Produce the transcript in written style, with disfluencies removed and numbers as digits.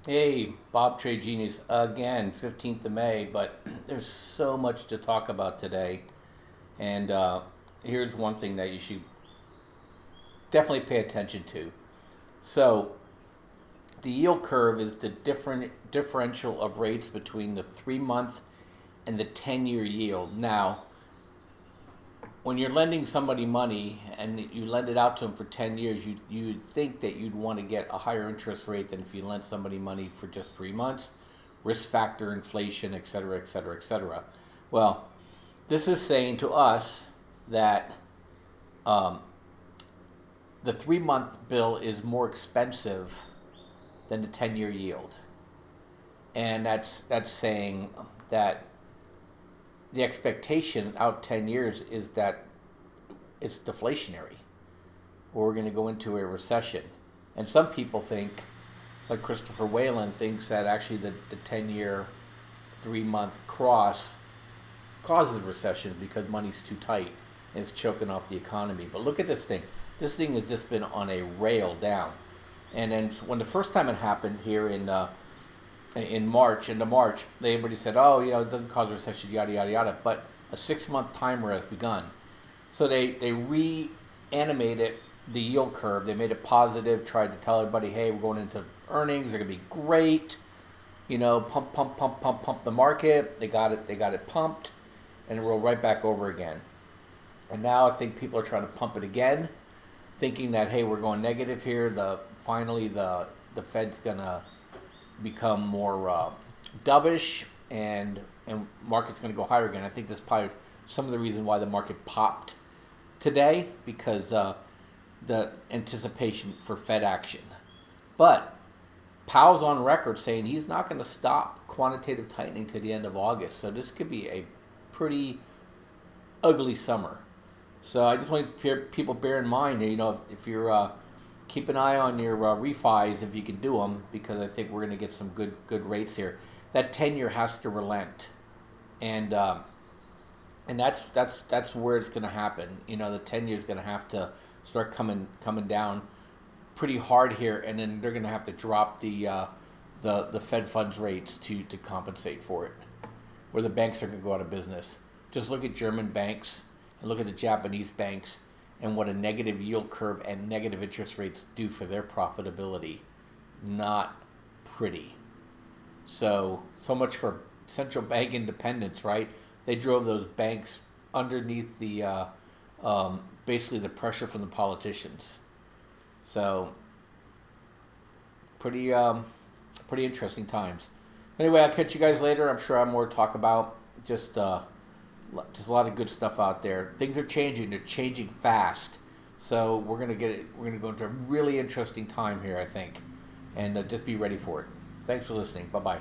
Hey, Bob Trade Genius again, 15th of May, but there's so much to talk about today. And here's one thing that you should definitely pay attention to. So, the yield curve is the different differential of rates between the 3 month and the 10-year yield. Now, when you're lending somebody money and you lend it out to them for 10 years, you'd think that you'd want to get a higher interest rate than if you lent somebody money for just 3 months, risk factor, inflation, et cetera, et cetera, et cetera. Well, this is saying to us that um, the 3 month bill is more expensive than the 10-year yield. And that's saying that the expectation out 10 years is that it's deflationary, or we're going to go into a recession. And some people think, like Christopher Whalen thinks, that actually the 10-year 3 month cross causes a recession because money's too tight and it's choking off the economy. But look at this thing. This thing has just been on a rail down. And then when the first time it happened here in March, into March, everybody said, oh, it doesn't cause a recession, yada, yada, yada. But a 6 month timer has begun. So they reanimated the yield curve. They made it positive, tried to tell everybody, hey, we're going into earnings, they're going to be great. Pump, pump, pump, pump, pump the market. They got it pumped, and it rolled right back over again. And now I think people are trying to pump it again, thinking that, hey, we're going negative here. Finally the Fed's gonna become more dovish, and market's going to go higher again. I think that's probably some of the reason why the market popped today, because the anticipation for Fed action. But Powell's on record saying he's not going to stop quantitative tightening to the end of August. So this could be a pretty ugly summer. So I just want people bear in mind, if you're keep an eye on your refis if you can do them, because I think we're going to get some good rates here. That 10-year has to relent, and that's where it's going to happen. The 10-year is going to have to start coming down pretty hard here, and then they're going to have to drop the Fed funds rates to compensate for it, where the banks are going to go out of business. Just look at German banks and look at the Japanese banks and what a negative yield curve and negative interest rates do for their profitability. Not pretty. So much for central bank independence, right? They drove those banks underneath the basically the pressure from the politicians. So pretty interesting times. Anyway, I'll catch you guys later. I'm sure I have more to talk about. Just a lot of good stuff out there. Things are changing. They're changing fast. So we're gonna go into a really interesting time here, I think, and just be ready for it. Thanks for listening. Bye bye.